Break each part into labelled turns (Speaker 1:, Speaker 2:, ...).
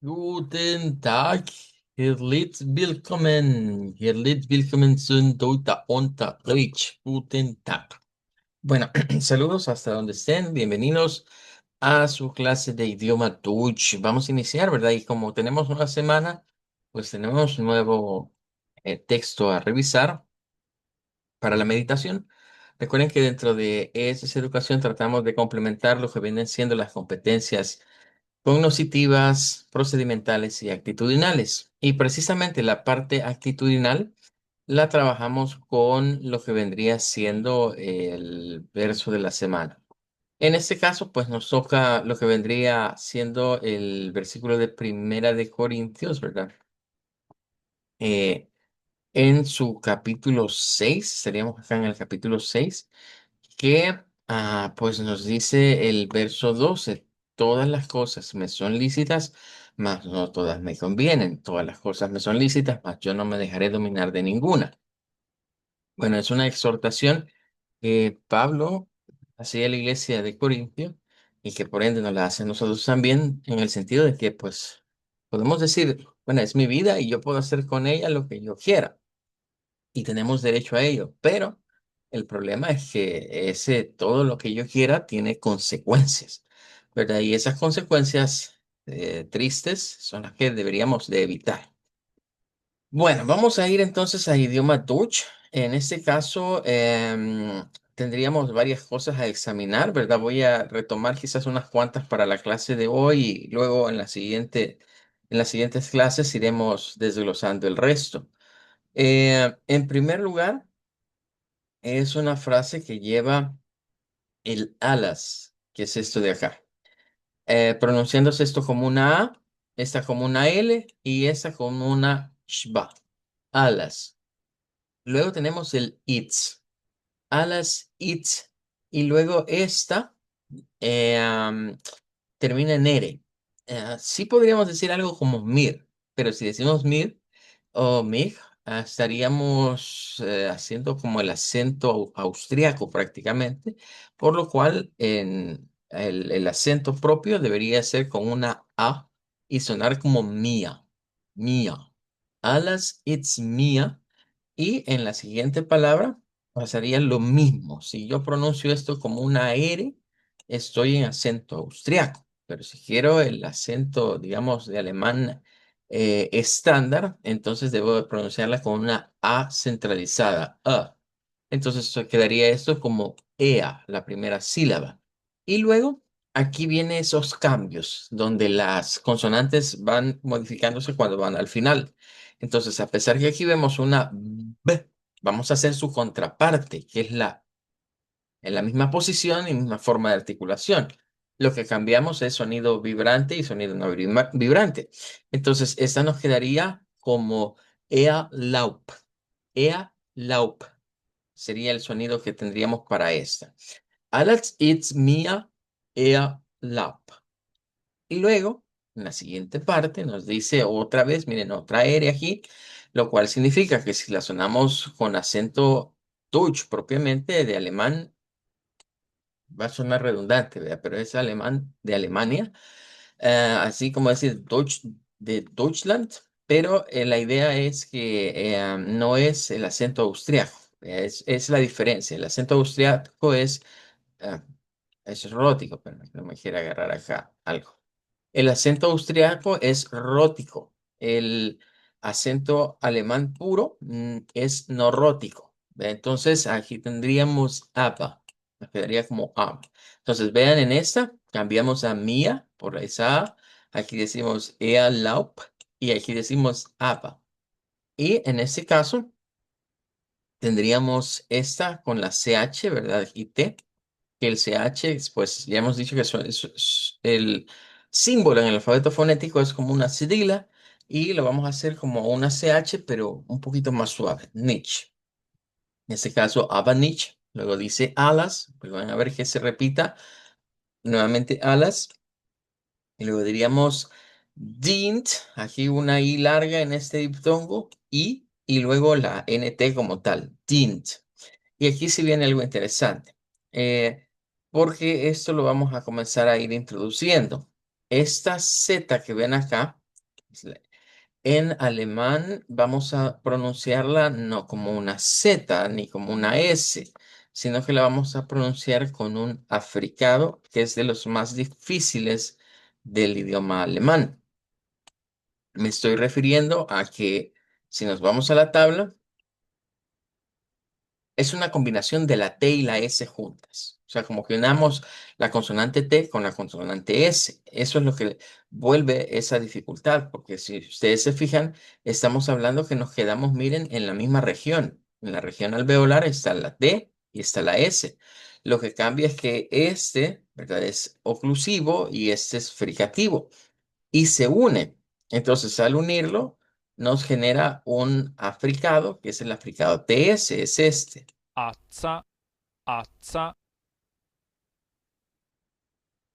Speaker 1: Guten Tag, herzlich willkommen zum Deutsch. Guten Tag. Bueno, saludos hasta donde estén, bienvenidos a su clase de idioma Deutsch. Vamos a iniciar, ¿verdad? Y como tenemos una semana, pues tenemos un nuevo texto a revisar para la meditación. Recuerden que dentro de esa educación tratamos de complementar lo que vienen siendo las competencias cognitivas, procedimentales y actitudinales. Y precisamente la parte actitudinal la trabajamos con lo que vendría siendo el verso de la semana. En este caso, pues nos toca lo que vendría siendo el versículo de Primera de Corintios, ¿verdad? Eh, en su capítulo 6, estaríamos acá en el capítulo 6 que pues nos dice el verso 12: todas las cosas me son lícitas, mas no todas me convienen. Todas las cosas me son lícitas, mas yo no me dejaré dominar de ninguna. Bueno, es una exhortación que Pablo hacía a la iglesia de Corintio y que por ende nos la hace a nosotros también, en el sentido de que pues podemos decir, bueno, es mi vida y yo puedo hacer con ella lo que yo quiera y tenemos derecho a ello, pero el problema es que ese todo lo que yo quiera tiene consecuencias, ¿verdad? Y esas consecuencias tristes son las que deberíamos de evitar. Bueno, vamos a ir entonces a idioma Dutch. En este caso, tendríamos varias cosas a examinar, ¿verdad? Voy a retomar quizás unas cuantas para la clase de hoy y luego en las siguientes clases iremos desglosando el resto. En primer lugar, es una frase que lleva el alas, que es esto de acá. Pronunciándose esto como una A, esta como una L y esta como una shba. Alas. Luego tenemos el its. Alas, its. Y luego esta termina en ere. Sí podríamos decir algo como mir, pero si decimos mir o mig, estaríamos haciendo como el acento austriaco prácticamente, por lo cual el acento propio debería ser con una A y sonar como mía, mía. Alas, it's mía. Y en la siguiente palabra pasaría lo mismo. Si yo pronuncio esto como una R, estoy en acento austriaco. Pero si quiero el acento, digamos, de alemán estándar, entonces debo de pronunciarla con una A centralizada. A. Entonces quedaría esto como EA, la primera sílaba. Y luego aquí vienen esos cambios donde las consonantes van modificándose cuando van al final. Entonces, a pesar que aquí vemos una B, vamos a hacer su contraparte, que es en la misma posición y misma forma de articulación. Lo que cambiamos es sonido vibrante y sonido no vibrante. Entonces, esta nos quedaría como Ea Laup. Ea Laup sería el sonido que tendríamos para esta. Alles it's mia Ea Laup. Y luego, en la siguiente parte, nos dice otra vez, miren, otra R aquí, lo cual significa que si la sonamos con acento Deutsch propiamente de alemán, va a sonar redundante, ¿verdad? Pero es alemán de Alemania, así como decir Deutsch de Deutschland, pero la idea es que no es el acento austriaco, es la diferencia. El acento austriaco eh, es rótico, pero no me quiero agarrar acá algo. El acento austriaco es rótico. El acento alemán puro es no rótico. Entonces aquí tendríamos APA. Nos quedaría como AM. Entonces vean en esta, cambiamos a mía por esa A. Aquí decimos Laup y aquí decimos APA. Y en este caso tendríamos esta con la CH, ¿verdad? Y T que el CH, pues ya hemos dicho que el símbolo en el alfabeto fonético es como una sigla y lo vamos a hacer como una CH, pero un poquito más suave, niche. En este caso, Abanich, luego dice alas, pues van a ver que se repita nuevamente alas, y luego diríamos dient, aquí una I larga en este diptongo, y luego la NT como tal, dient. Y aquí sí viene algo interesante, porque esto lo vamos a comenzar a ir introduciendo. Esta Z que ven acá En alemán vamos a pronunciarla no como una Z ni como una S, sino que la vamos a pronunciar con un africado, que es de los más difíciles del idioma alemán. Me estoy refiriendo a que si nos vamos a la tabla, es una combinación de la T y la S juntas. O sea, como que unamos la consonante T con la consonante S. Eso es lo que vuelve esa dificultad, porque si ustedes se fijan, estamos hablando que nos quedamos, miren, en la misma región. En la región alveolar está la T y está la S. Lo que cambia es que este, ¿verdad? Es oclusivo y este es fricativo y se une. Entonces, al unirlo, nos genera un africado, que es el africado TS, es este.
Speaker 2: Azza, azza,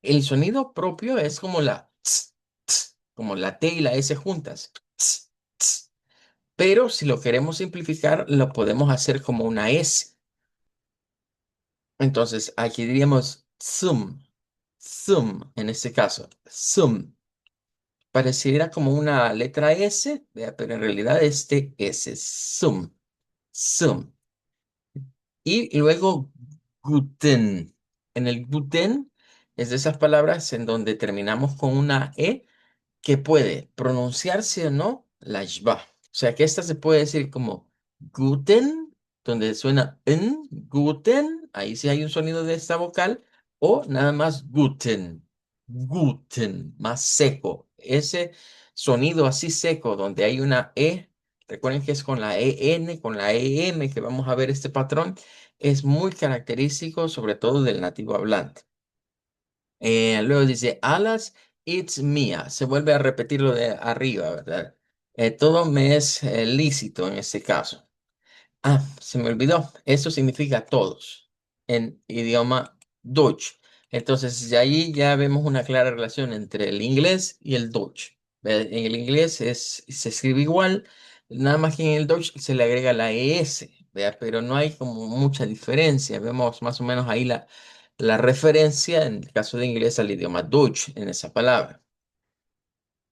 Speaker 1: El sonido propio es como la ts, ts, como la T y la S juntas. Ts, ts. Pero si lo queremos simplificar, lo podemos hacer como una S. Entonces, aquí diríamos zum, zum, en este caso, zum. Pareciera como una letra S, vea, pero en realidad este S, zum, zum. Y luego guten. En el guten es de esas palabras en donde terminamos con una E que puede pronunciarse o no la shba. O sea que esta se puede decir como guten, donde suena en, guten, ahí sí hay un sonido de esta vocal, o nada más guten, guten, más seco. Ese sonido así seco donde hay una E, recuerden que es con la EN, con la EM que vamos a ver este patrón, es muy característico sobre todo del nativo hablante. Luego dice, alas, it's mía. Se vuelve a repetir lo de arriba, ¿verdad? Todo me es lícito en este caso. Ah, se me olvidó. Eso significa todos en idioma Deutsch. Entonces, de ahí ya vemos una clara relación entre el inglés y el Deutsch. En el inglés se escribe igual, nada más que en el Deutsch se le agrega la ES, ¿vea? Pero no hay como mucha diferencia. Vemos más o menos ahí la referencia, en el caso de inglés, al idioma Deutsch en esa palabra.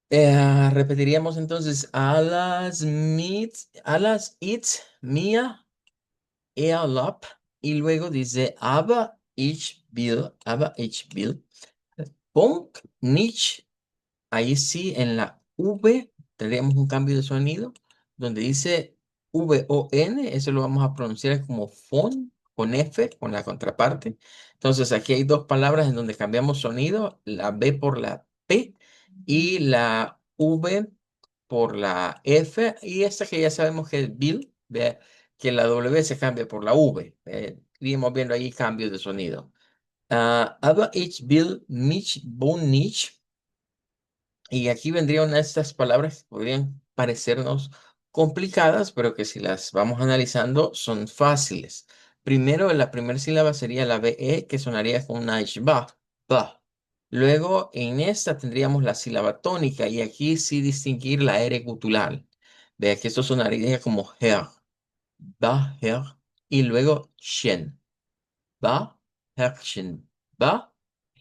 Speaker 1: Repetiríamos entonces, alas, it's, mía. Urlaub y luego dice aber ich will, Punkt, nicht, ahí sí en la V tendríamos un cambio de sonido donde dice VON, eso lo vamos a pronunciar como fon, con F, con la contraparte. Entonces aquí hay dos palabras en donde cambiamos sonido, la B por la P y la V por la F y esta que ya sabemos que es Bill, vea que la W se cambia por la V. Iríamos viendo ahí cambios de sonido. Aber ich will mich wohl nicht. Y aquí vendría una de estas palabras que podrían parecernos complicadas, pero que si las vamos analizando son fáciles. Primero, la primera sílaba sería la BE, que sonaría con una ishba, ba. Luego, en esta tendríamos la sílaba tónica y aquí sí distinguir la R gutural. Vea que esto sonaría como her, da, her, y luego shen. Va, Herrchen. Va,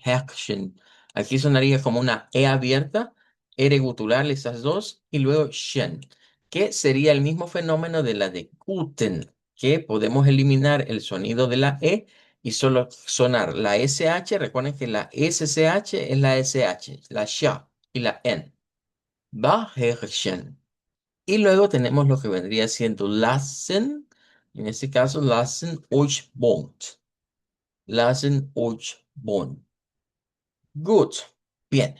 Speaker 1: Herrchen. Aquí sonaría como una E abierta, R gutural, esas dos, y luego Shen, que sería el mismo fenómeno de la de Guten, que podemos eliminar el sonido de la E y solo sonar la SH. Recuerden que la SCH es la SH, la Sha y la N. Va, Herrchen. Y luego tenemos lo que vendría siendo lassen, en este caso, lassen euch wohnt. Lassen euch wohnen. Good. Bien.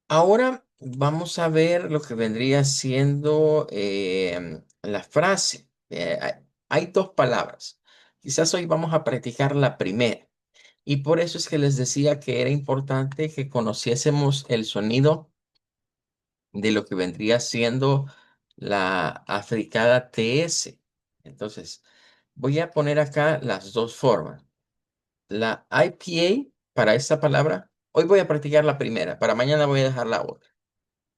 Speaker 1: Ahora vamos a ver lo que vendría siendo la frase. Hay dos palabras. Quizás hoy vamos a practicar la primera. Y por eso es que les decía que era importante que conociésemos el sonido de lo que vendría siendo la africada TS. Entonces, voy a poner acá las dos formas. La IPA para esta palabra, hoy voy a practicar la primera, para mañana voy a dejar la otra.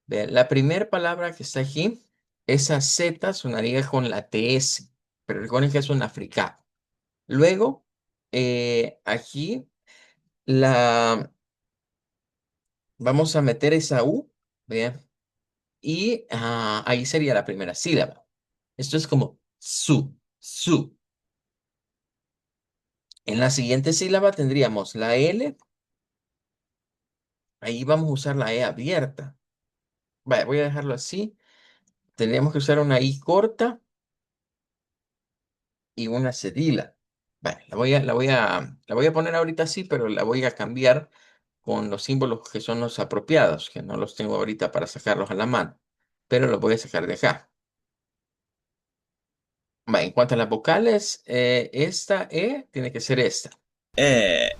Speaker 1: Vean, la primera palabra que está aquí, esa Z sonaría con la TS, pero recuerden que es un africano. Luego, aquí la vamos a meter esa U, vean, y ahí sería la primera sílaba. Esto es como su. En la siguiente sílaba tendríamos la L, ahí vamos a usar la E abierta. Vale, voy a dejarlo así. Tendríamos que usar una I corta y una cedila. Vale, la voy a poner ahorita así, pero la voy a cambiar con los símbolos que son los apropiados, que no los tengo ahorita para sacarlos a la mano, pero los voy a sacar de acá. Vale, en cuanto a las vocales, esta E tiene que ser esta. Que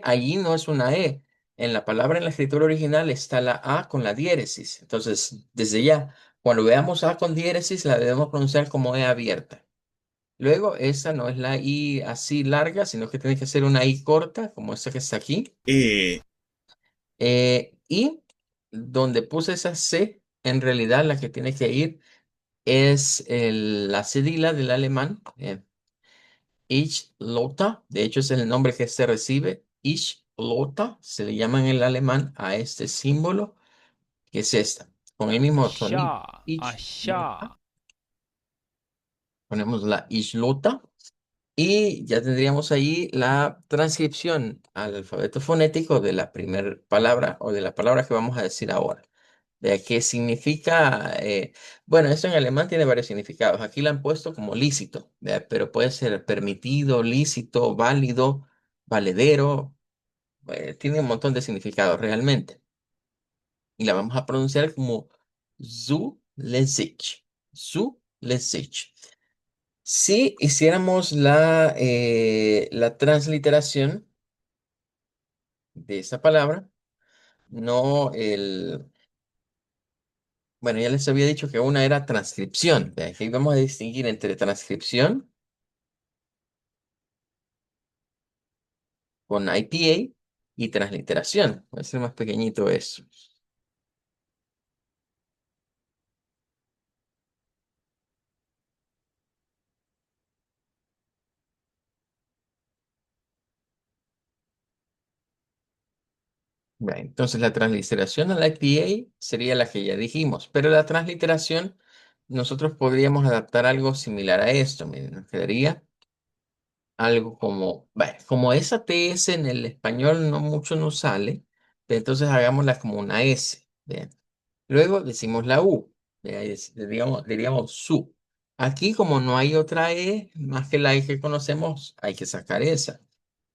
Speaker 1: allí no es una E. En la palabra en la escritura original está la A con la diéresis. Entonces, desde ya, cuando veamos A con diéresis, la debemos pronunciar como E abierta. Luego, esa no es la I así larga, sino que tiene que ser una I corta, como esta que está aquí. Y donde puse esa C, en realidad la que tiene que ir es la cedila del alemán. Ich Lotta, de hecho es el nombre que se recibe. Ich Lotta, se le llama en el alemán a este símbolo, que es esta, con el mismo sonido.
Speaker 2: Allá,
Speaker 1: Ich Lotta,
Speaker 2: allá.
Speaker 1: ponemos la Ich Lotta y ya tendríamos ahí la transcripción al alfabeto fonético de la primera palabra o de la palabra que vamos a decir ahora. ¿De qué significa? Bueno, esto en alemán tiene varios significados. Aquí la han puesto como lícito, ¿verdad? Pero puede ser permitido, lícito, válido, valedero. Tiene un montón de significados realmente. Y la vamos a pronunciar como zulässig. Zulässig. Si hiciéramos la transliteración de esta palabra, no el... Bueno, ya les había dicho que una era transcripción. De aquí vamos a distinguir entre transcripción con IPA y transliteración. Voy a hacer más pequeñito eso. Bien, entonces la transliteración al IPA sería la que ya dijimos, pero la transliteración nosotros podríamos adaptar algo similar a esto. Miren, nos quedaría algo como, bueno, como esa TS en el español no mucho nos sale, entonces hagámosla como una S. Bien. Luego decimos la U, diríamos su. Aquí como no hay otra E más que la I que conocemos, hay que sacar esa.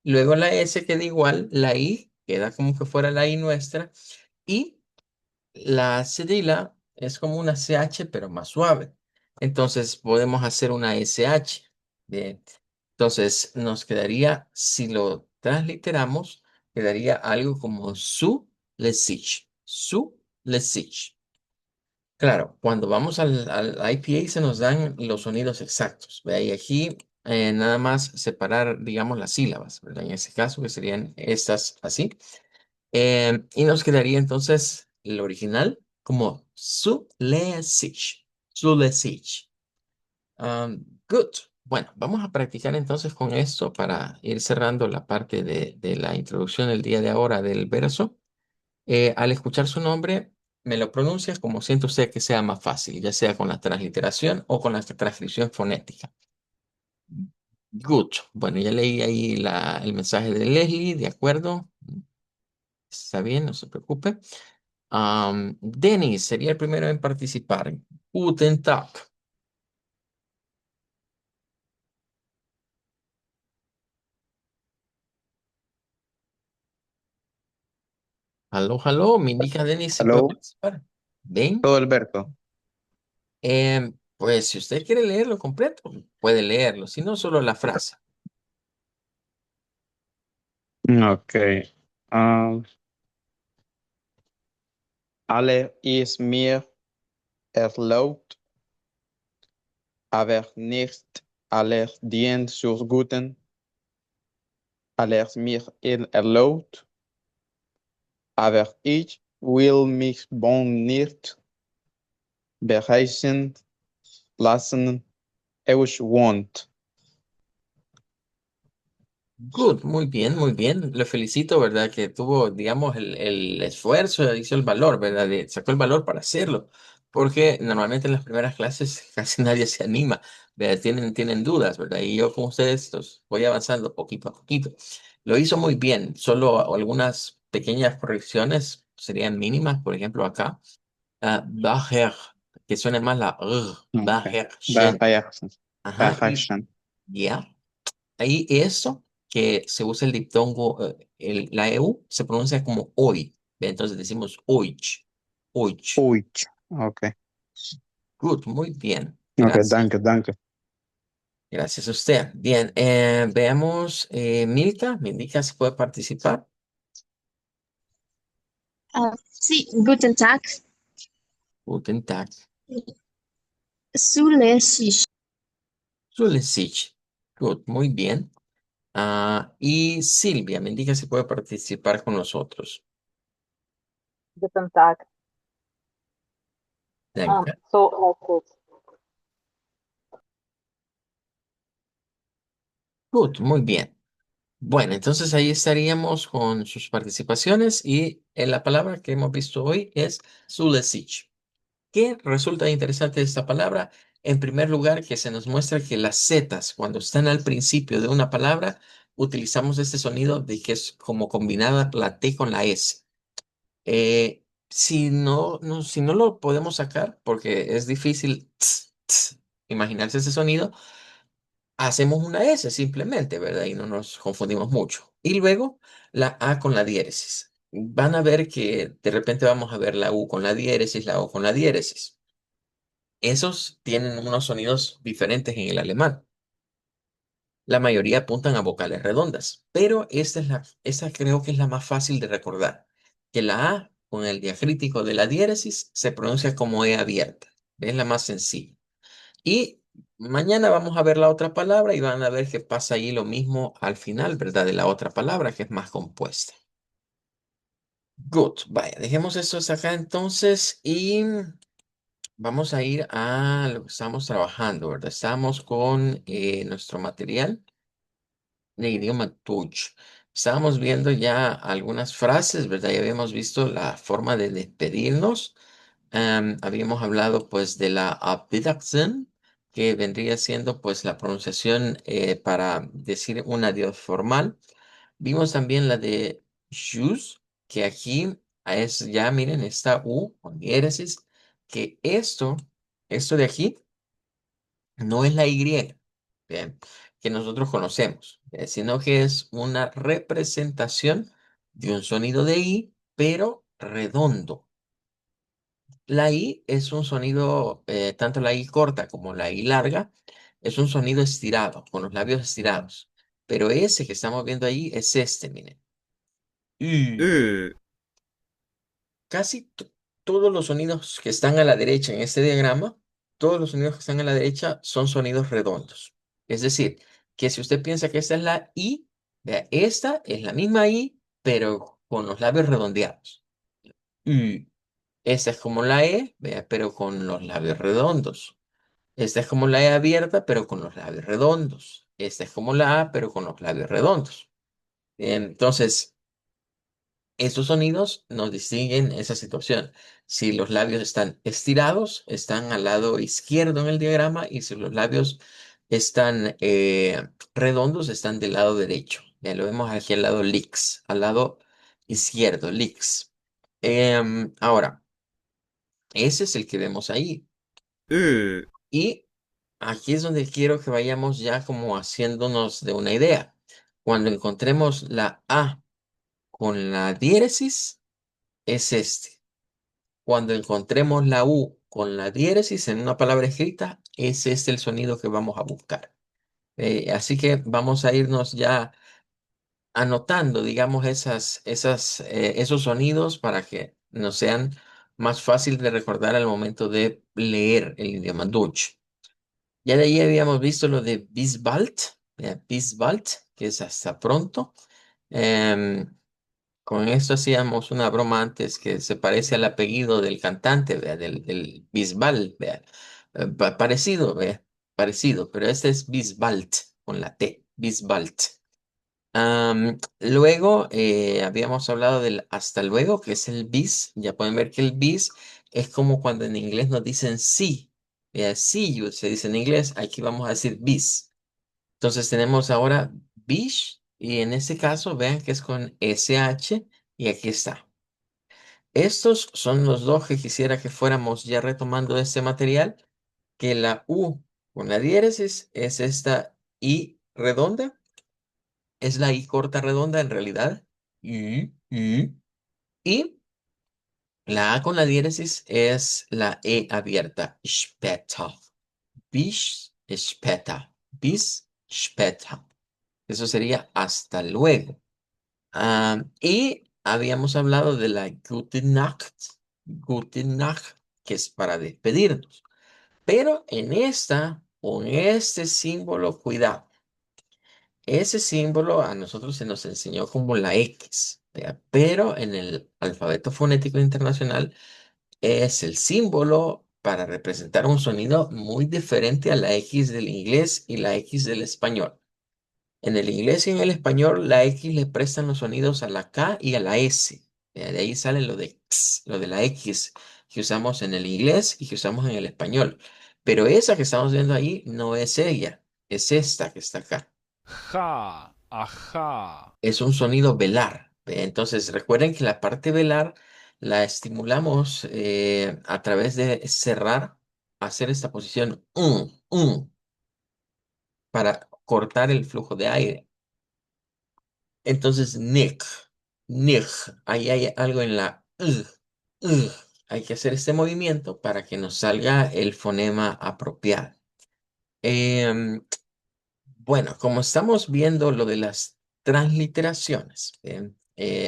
Speaker 1: Luego la S queda igual, la I queda como que fuera la I nuestra y la cedila es como una CH pero más suave. Entonces podemos hacer una SH. Bien. Entonces nos quedaría, si lo transliteramos, quedaría algo como su lesich. Su lesich. Claro, cuando vamos al IPA se nos dan los sonidos exactos. ¿Ve? Y aquí nada más separar, digamos, las sílabas, ¿verdad? En ese caso, que serían estas así. Y nos quedaría entonces el original como Sulecic. Sulecic. Good. Bueno, vamos a practicar entonces con esto para ir cerrando la parte de la introducción del día de ahora del verso. Al escuchar su nombre, me lo pronuncia como siento usted que sea más fácil, ya sea con la transliteración o con la transcripción fonética. Good. Bueno, ya leí ahí el mensaje de Leslie, de acuerdo. Está bien, no se preocupe. Denis sería el primero en participar. Guten Tag. Aló, aló, me indica Denis si puede
Speaker 3: Aló,
Speaker 1: participar. Ven,
Speaker 3: todo Alberto.
Speaker 1: pues si usted quiere leerlo completo, puede leerlo, si no, solo la frase.
Speaker 3: Ok. Ah, alle ist mir erlaubt, aber nicht aller dient zur Guten. Alle ist mir erlaubt, aber ich will mich bon nicht bereichen lassen. Ich want.
Speaker 1: Good, muy bien, muy bien. Le felicito, ¿verdad? Que tuvo, digamos, el esfuerzo, hizo el valor, ¿verdad? Sacó el valor para hacerlo. Porque normalmente en las primeras clases casi nadie se anima, ¿verdad? Tienen dudas, ¿verdad? Y yo con ustedes los voy avanzando poquito a poquito. Lo hizo muy bien, solo algunas pequeñas correcciones serían mínimas, por ejemplo, acá. Daher, que suene más la
Speaker 3: Ok.
Speaker 1: Daherchen.
Speaker 3: Beherrschen.
Speaker 1: Ajá, y
Speaker 3: Beherrschen.
Speaker 1: ya. Ahí eso que se usa el diptongo, la EU se pronuncia como hoy. Entonces decimos hoich, hoich.
Speaker 3: Uit. Ok.
Speaker 1: Good, muy bien.
Speaker 3: Ok,
Speaker 1: Gracias.
Speaker 3: danke, danke.
Speaker 1: Gracias a usted. Bien, veamos, Milka, me indica si puede participar.
Speaker 4: Sí, guten Tag.
Speaker 1: Guten Tag.
Speaker 4: Zulässig.
Speaker 1: Zulässig. Good, muy bien. Y Silvia, me indica si puede participar con nosotros.
Speaker 5: Guten Tag.
Speaker 1: Danke.
Speaker 5: So lässig.
Speaker 1: Good, muy bien. Bueno, entonces ahí estaríamos con sus participaciones y la palabra que hemos visto hoy es Sulecic. ¿Qué resulta interesante de esta palabra? En primer lugar, que se nos muestra que las zetas, cuando están al principio de una palabra, utilizamos este sonido de que es como combinada la T con la S. Si no lo podemos sacar, porque es difícil imaginarse ese sonido, hacemos una S simplemente, ¿verdad? Y no nos confundimos mucho. Y luego la A con la diéresis. Van a ver que de repente vamos a ver la U con la diéresis, la O con la diéresis. Esos tienen unos sonidos diferentes en el alemán. La mayoría apuntan a vocales redondas, pero esta creo que es la más fácil de recordar, que la A con el diacrítico de la diéresis se pronuncia como E abierta. Es la más sencilla. Y mañana vamos a ver la otra palabra y van a ver que pasa ahí lo mismo al final, ¿verdad? De la otra palabra que es más compuesta. Good. Vaya, dejemos esto acá entonces y vamos a ir a lo que estamos trabajando, ¿verdad? Estamos con nuestro material de idioma Touch. Estábamos viendo ya algunas frases, ¿verdad? Ya habíamos visto la forma de despedirnos. Habíamos hablado pues de la Abwiedersehen, que vendría siendo pues la pronunciación para decir un adiós formal. Vimos también la de Tschüss, que aquí es ya, miren, esta U con diéresis, que esto de aquí no es la Y, bien, que nosotros conocemos, sino que es una representación de un sonido de I, pero redondo. La I es un sonido, tanto la I corta como la I larga, es un sonido estirado, con los labios estirados. Pero ese que estamos viendo ahí es este, miren. Y
Speaker 2: Ö,
Speaker 1: casi todos los sonidos que están a la derecha en este diagrama, todos los sonidos que están a la derecha son sonidos redondos. Es decir, que si usted piensa que esta es la I, vea, esta es la misma I, pero con los labios redondeados. Y esta es como la E, vea, pero con los labios redondos. Esta es como la E abierta, pero con los labios redondos. Esta es como la A, pero con los labios redondos. Entonces, estos sonidos nos distinguen esa situación. Si los labios están estirados, están al lado izquierdo en el diagrama, y si los labios están redondos, están del lado derecho. Ya lo vemos aquí al lado lix, al lado izquierdo, lix. Ahora, ese es el que vemos ahí.
Speaker 2: ö,
Speaker 1: Y aquí es donde quiero que vayamos ya como haciéndonos de una idea. Cuando encontremos la A con la diéresis, es este. Cuando encontremos la U con la diéresis en una palabra escrita, ese es el sonido que vamos a buscar. Así que vamos a irnos ya anotando, digamos, esos sonidos para que nos sean más fácil de recordar al momento de leer el idioma Deutsch. Ya de ahí habíamos visto lo de bis bald, bis bald, que es hasta pronto. Em, con esto hacíamos una broma antes que se parece al apellido del cantante, ¿vea? Del Bisbal, ¿vea? Parecido, ¿vea? Parecido, pero este es Bisbal con la T, Bisbal. Luego habíamos hablado del hasta luego, que es el bis. Ya pueden ver que el bis es como cuando en inglés nos dicen sí. See you se dice en inglés. Aquí vamos a decir bis. Entonces tenemos ahora bish y en este caso vean que es con SH y aquí está. Estos son los dos que quisiera que fuéramos ya retomando de este material, que la U con la diéresis es esta I redonda, es la I corta redonda en realidad, y la A con la diéresis es la E abierta, später, bis später, bis später. Eso sería hasta luego. Y habíamos hablado de la Gute Nacht, que es para despedirnos. Pero en esta, con este símbolo, cuidado. Ese símbolo a nosotros se nos enseñó como la X, ¿vea? Pero en el alfabeto fonético internacional es el símbolo para representar un sonido muy diferente a la X del inglés y la X del español. En el inglés y en el español, la X le prestan los sonidos a la K y a la S. De ahí sale lo de X, lo de la X que usamos en el inglés y que usamos en el español. Pero esa que estamos viendo ahí no es ella, es esta que está acá.
Speaker 2: Ja, ajá.
Speaker 1: Es un sonido velar. Entonces, recuerden que la parte velar la estimulamos a través de cerrar, hacer esta posición para cortar el flujo de aire. Entonces, Nick, ahí hay algo en la ugh. Hay que hacer este movimiento para que nos salga el fonema apropiado. Em, bueno, como estamos viendo lo de las transliteraciones,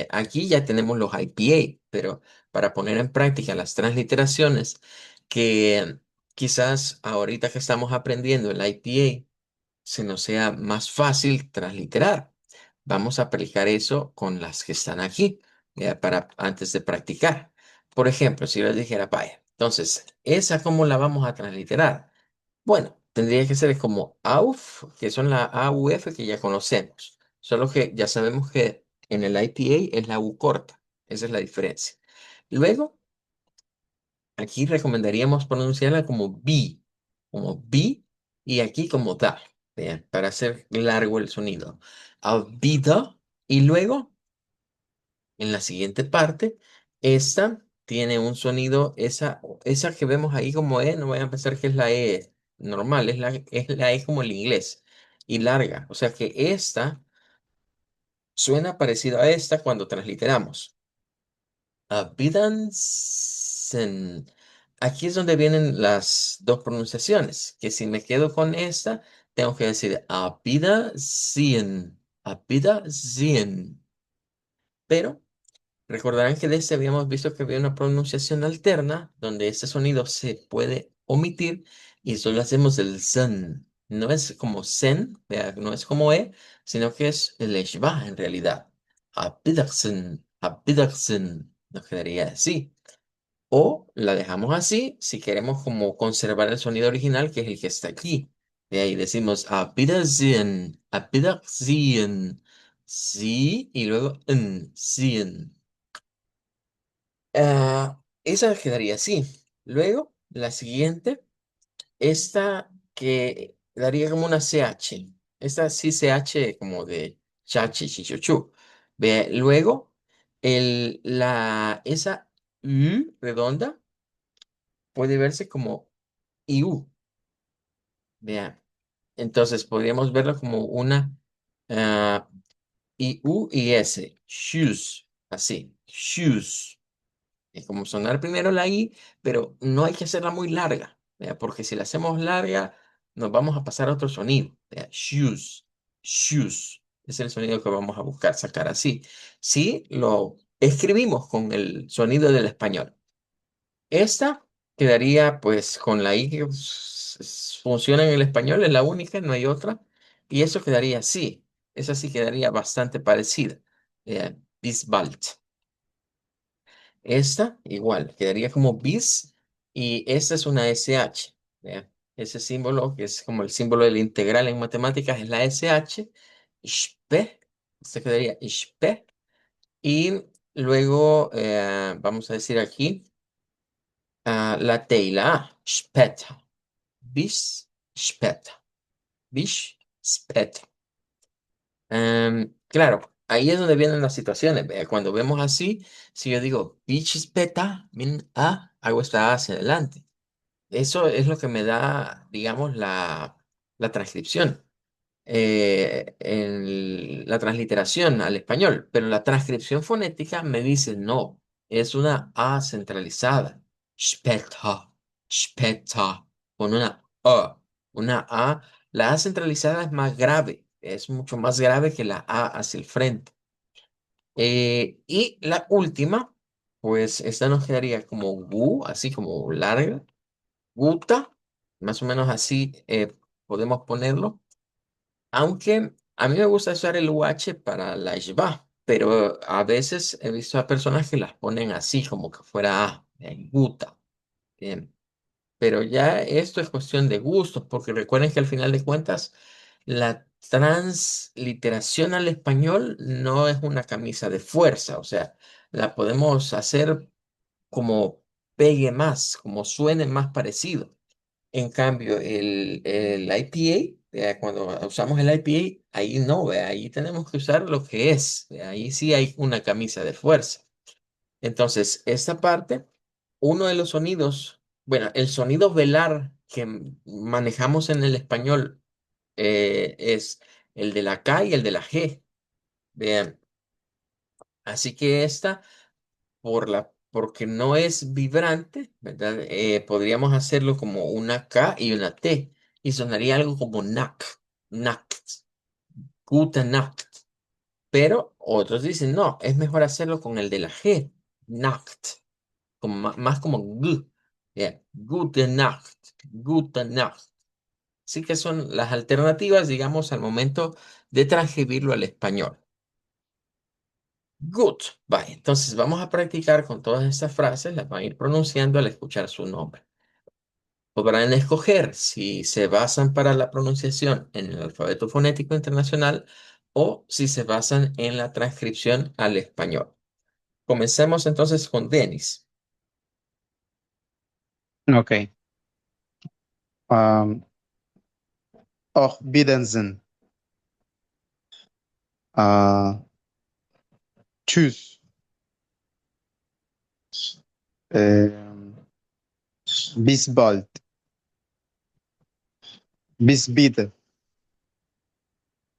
Speaker 1: aquí ya tenemos los IPA, pero para poner en práctica las transliteraciones, que quizás ahorita que estamos aprendiendo el IPA, se nos sea más fácil transliterar. Vamos a aplicar eso con las que están aquí, para antes de practicar. Por ejemplo, si yo les dijera, vaya, entonces, ¿esa cómo la vamos a transliterar? Bueno, tendría que ser como AUF, que son la AUF que ya conocemos. Solo que ya sabemos que en el IPA es la U corta. Esa es la diferencia. Luego, aquí recomendaríamos pronunciarla como B y aquí como da, vean, para hacer largo el sonido. Vida. Y luego, en la siguiente parte, esta tiene un sonido, esa que vemos ahí como E, no vayan a pensar que es la E normal, es la E como el inglés y larga. O sea que suena parecido a esta cuando transliteramos. Abídanse. Aquí es donde vienen las dos pronunciaciones, que si me quedo con esta, tengo que decir Abídanse. Pero recordarán que de este habíamos visto que había una pronunciación alterna, donde este sonido se puede omitir y solo hacemos el sen. No es como sen, vea, no es como e, sino que es el eshbah en realidad. Abídanse. Nos quedaría así. O la dejamos así si queremos como conservar el sonido original, que es el que está aquí. De ahí decimos Abidazien. Sí, y luego sien. Esa quedaría así. Luego, la siguiente, esta que daría como una CH. Esta sí CH como de chachi, chichuchu. Ve, luego, esa U redonda puede verse como IU. Vean. Entonces podríamos verlo como una ah, IU y S. Shoes. Así. Shoes. Es como sonar primero la I, pero no hay que hacerla muy larga. ¿Vea? Porque si la hacemos larga, nos vamos a pasar a otro sonido. ¿Vea? Shoes. Shoes. Es el sonido que vamos a buscar sacar así. Si lo escribimos con el sonido del español. Esta quedaría pues con la I que funciona en el español, es la única, no hay otra. Y eso quedaría así. Esa sí quedaría bastante parecida. Bisbald. Esta igual, quedaría como bis y esta es una SH. ¿Ya? Ese símbolo, que es como el símbolo de la integral en matemáticas, es la SH. Spe, Se quedaría spe. Y luego vamos a decir aquí la T y la A. Später. Bis später. Bis später. Claro, ahí es donde vienen las situaciones. Vea, cuando vemos así, si yo digo bis später, hago esta A hacia adelante. Eso es lo que me da, digamos, la transcripción, en la transliteración al español, pero la transcripción fonética me dice no, es una A centralizada. Später, später, con una A. Una A, la A centralizada es más grave, es mucho más grave que la A hacia el frente. Y la última, pues esta nos quedaría como gu, así como larga. Guta, más o menos así podemos ponerlo. Aunque a mí me gusta usar el UH para la ishba, pero a veces he visto a personas que las ponen así, como que fuera A, guta. Bien. Pero ya esto es cuestión de gustos, porque recuerden que al final de cuentas, la transliteración al español no es una camisa de fuerza, o sea, la podemos hacer como pegue más, como suene más parecido. En cambio, el IPA, cuando usamos el IPA, ahí no, ahí tenemos que usar lo que es, ahí sí hay una camisa de fuerza. Entonces, esta parte, uno de los sonidos, bueno, el sonido velar que manejamos en el español es el de la K y el de la G. Vean, así que esta porque no es vibrante, ¿verdad? Podríamos hacerlo como una K y una T y sonaría algo como Nacht, Gute Nacht. Pero otros dicen, no, es mejor hacerlo con el de la G, Nacht, como más como G, Gute Nacht, Gute Nacht. Así que son las alternativas, digamos, al momento de transcribirlo al español. Good. Vale, entonces vamos a practicar con todas estas frases, las van a ir pronunciando al escuchar su nombre. Podrán escoger si se basan para la pronunciación en el alfabeto fonético internacional o si se basan en la transcripción al español. Comencemos entonces con Denis.
Speaker 3: Okay. Um, Auf Wiedersehen. Uh, Tschüss. Um, Bis bald. Bis bitte.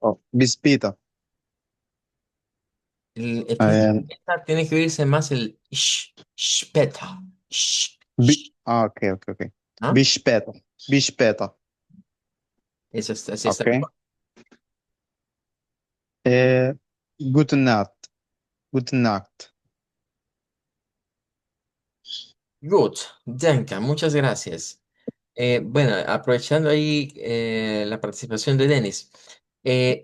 Speaker 3: Oh, bis bitte. Um,
Speaker 1: Tiene que oírse más el später.
Speaker 3: okay, okay, okay.
Speaker 1: ¿Ah?
Speaker 3: Bis später. Bis später.
Speaker 1: Eso está, así está
Speaker 3: Okay.
Speaker 1: mejor.
Speaker 3: Gute Nacht. Gute Nacht.
Speaker 1: Good. Danke, muchas gracias. Bueno, aprovechando ahí la participación de Denis,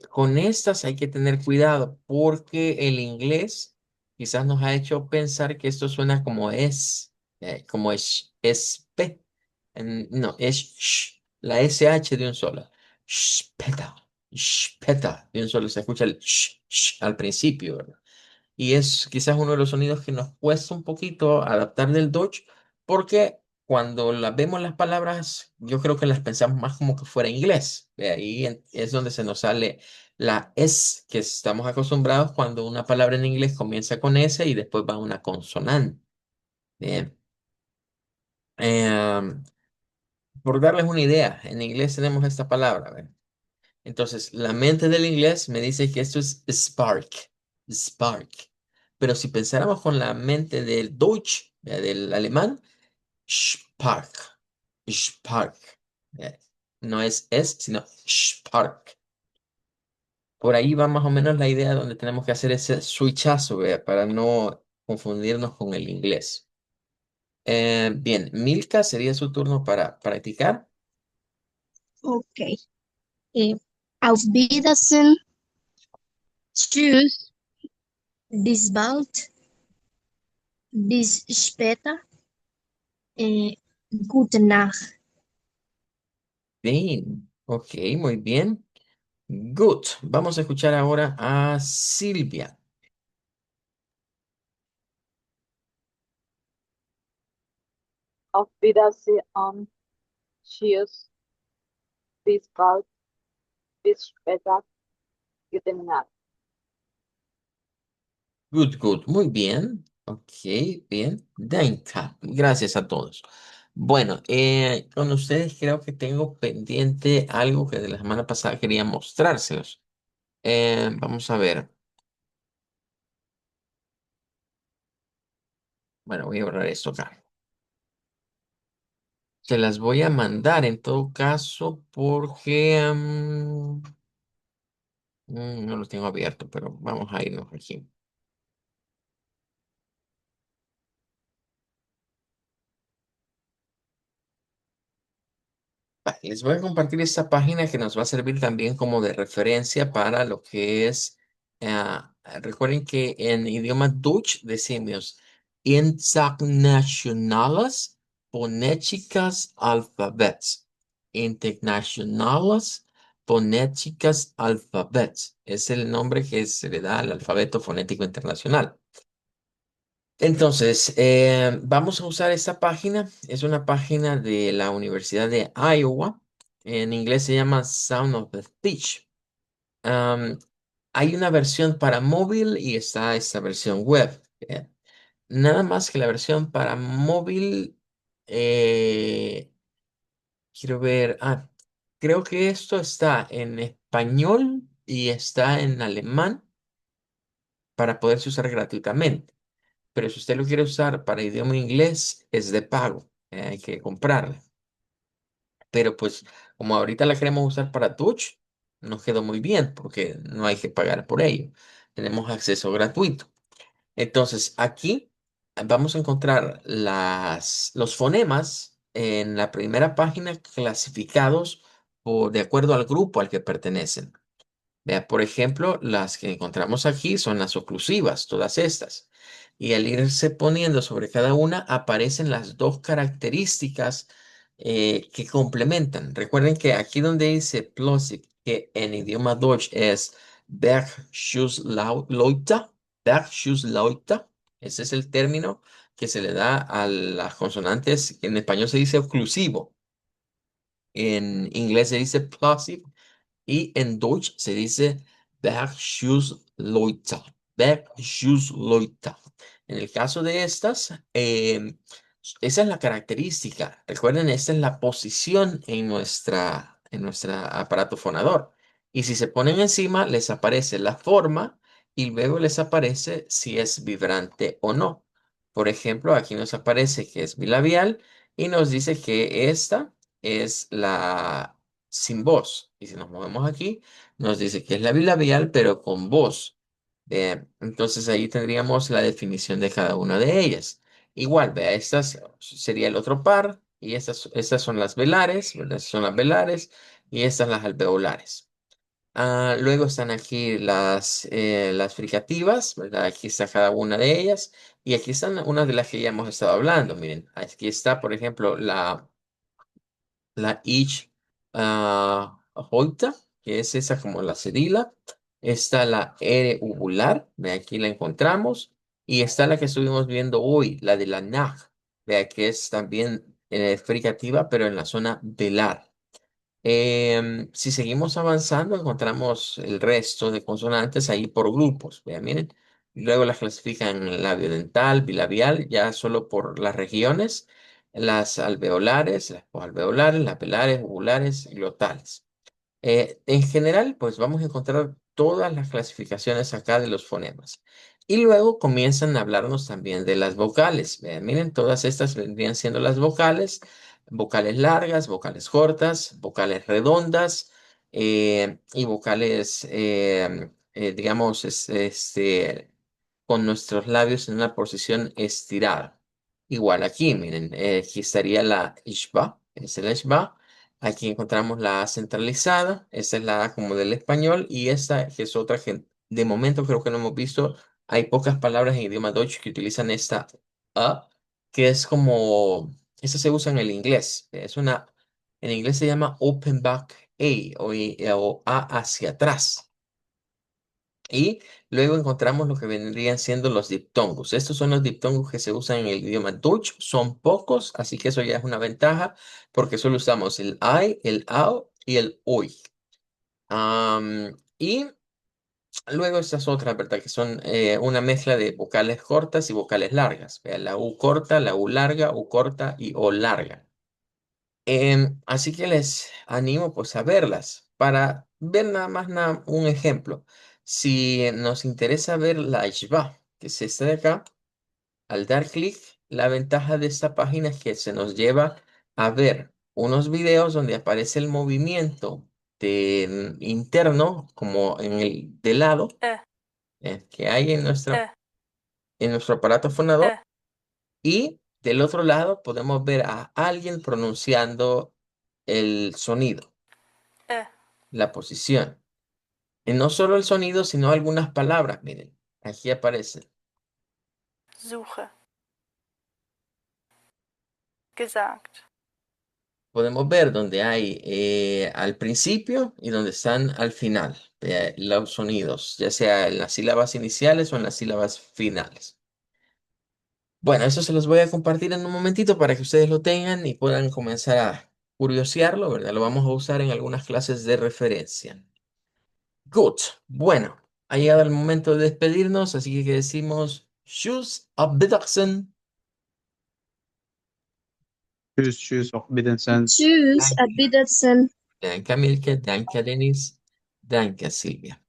Speaker 1: con estas hay que tener cuidado porque el inglés quizás nos ha hecho pensar que esto suena como es P. No, es sh, la SH de un solo. Shpeta, shpeta, de un solo. Se escucha el al principio, ¿verdad? Y es quizás uno de los sonidos que nos cuesta un poquito adaptar del Dutch, porque cuando vemos las palabras, yo creo que las pensamos más como que fuera inglés. De ahí es donde se nos sale la S que estamos acostumbrados cuando una palabra en inglés comienza con S y después va una consonante. Bien. Em, por darles una idea, en inglés tenemos esta palabra. ¿Ve? Entonces, la mente del inglés me dice que esto es spark, spark. Pero si pensáramos con la mente del Deutsch, del alemán, Spark, Spark. eh, No es, sino Spark. Por ahí va más o menos la idea donde tenemos que hacer ese switchazo, ¿vea? Para no confundirnos con el inglés. Bien, Milka, sería su turno para practicar.
Speaker 4: Okay. Auf Wiedersehen. Tschüss. Bis bald. Bis später. Gute Nacht.
Speaker 1: Bien, ok, muy bien. Good. Vamos a escuchar ahora a Silvia.
Speaker 5: Auf Wiedersehen. Tschüss. Bis bald. Bis später. Gute Nacht.
Speaker 1: Good, good. Muy bien. Ok, bien. Danke. Gracias a todos. Bueno, con ustedes creo que tengo pendiente algo que de la semana pasada quería mostrárselos. Vamos a ver. Bueno, voy a borrar esto acá. Se las voy a mandar en todo caso porque no lo tengo abierto, pero vamos a irnos aquí. Vale, les voy a compartir esta página que nos va a servir también como de referencia para lo que es, recuerden que en idioma Dutch decimos internationales fonéticas alfabets. Internationales fonéticas alfabets. Es el nombre que se le da al alfabeto fonético internacional. Entonces, vamos a usar esta página. Es una página de la Universidad de Iowa. En inglés se llama Sound of the Speech. Am, Hay una versión para móvil y está esta versión web. Nada más que la versión para móvil, quiero ver. Creo que esto está en español y está en alemán para poderse usar gratuitamente. Pero si usted lo quiere usar para idioma inglés, es de pago. Hay que comprarla. Pero pues como ahorita la queremos usar para Dutch, nos quedó muy bien porque no hay que pagar por ello. Tenemos acceso gratuito. Entonces aquí vamos a encontrar los fonemas en la primera página clasificados de acuerdo al grupo al que pertenecen. Vea, por ejemplo, las que encontramos aquí son las oclusivas, todas estas. Y al irse poniendo sobre cada una, aparecen las dos características que complementan. Recuerden que aquí donde dice plosive, que en idioma Deutsch es Bergschusslauter, Bergschusslauter, ese es el término que se le da a las consonantes, en español se dice oclusivo, en inglés se dice plosive y en Deutsch se dice Bergschussleuter. Bergschussleuter. En el caso de estas, esa es la característica. Recuerden, esta es la posición en nuestra aparato fonador. Y si se ponen encima, les aparece la forma y luego les aparece si es vibrante o no. Por ejemplo, aquí nos aparece que es bilabial y nos dice que esta es la sin voz. Y si nos movemos aquí, nos dice que es la bilabial, pero con voz. Entonces ahí tendríamos la definición de cada una de ellas. Igual, vea, estas sería el otro par, y estas son las velares, ¿verdad? Estas son las velares, y estas las alveolares. Luego están aquí las fricativas, ¿verdad? Aquí está cada una de ellas, y aquí están unas de las que ya hemos estado hablando. Miren, aquí está, por ejemplo, la Ich Hoita, que es esa como la cedila. Está la R uvular, de aquí la encontramos. Y está la que estuvimos viendo hoy, la de la Nach, de que es también fricativa, pero en la zona velar. Si seguimos avanzando, encontramos el resto de consonantes ahí por grupos. Vean, miren. Luego las clasifican en labio dental, bilabial, ya solo por las regiones, las alveolares, las posalveolares, las velares, uvulares y glotales. En general, pues vamos a encontrar todas las clasificaciones acá de los fonemas. Y luego comienzan a hablarnos también de las vocales. Vean, miren, todas estas vendrían siendo las vocales, vocales largas, vocales cortas, vocales redondas y vocales, digamos, con nuestros labios en una posición estirada. Igual aquí, miren, aquí estaría la ishba, es el ishba. Aquí encontramos la A centralizada, esta es la A como del español y esta que es otra que de momento creo que no hemos visto. Hay pocas palabras en idioma Deutsch que utilizan esta A, que es como, esta se usa en el inglés. En inglés se llama open back o A hacia atrás. Y luego encontramos lo que vendrían siendo los diptongos. Estos son los diptongos que se usan en el idioma Dutch. Son pocos, así que eso ya es una ventaja porque solo usamos el I, el AU y el OI. Y luego estas otras, ¿verdad? Que son una mezcla de vocales cortas y vocales largas. Vea, la U corta, la U larga, U corta y O larga. Así que les animo pues a verlas para ver nada más un ejemplo. Si nos interesa ver la Ishbah, que es esta de acá, al dar clic, la ventaja de esta página es que se nos lleva a ver unos videos donde aparece el movimiento interno, como en el de lado, que hay en nuestro aparato fonador. Y del otro lado podemos ver a alguien pronunciando el sonido, la posición. Y no solo el sonido, sino algunas palabras. Miren, aquí aparecen.
Speaker 6: Suche. Gesagt.
Speaker 1: Podemos ver donde hay al principio y donde están al final los sonidos, ya sea en las sílabas iniciales o en las sílabas finales. Bueno, eso se los voy a compartir en un momentito para que ustedes lo tengan y puedan comenzar a curiosearlo, ¿verdad? Lo vamos a usar en algunas clases de referencia. Good. Bueno, ha llegado el momento de despedirnos, así que decimos Tschüss, auf Wiedersehen.
Speaker 3: Tschüss, tschüss, auf Wiedersehen.
Speaker 4: Tschüss, auf
Speaker 1: Danke,
Speaker 4: Wiedersehen.
Speaker 1: danke Milke, danke Dennis, danke Silvia.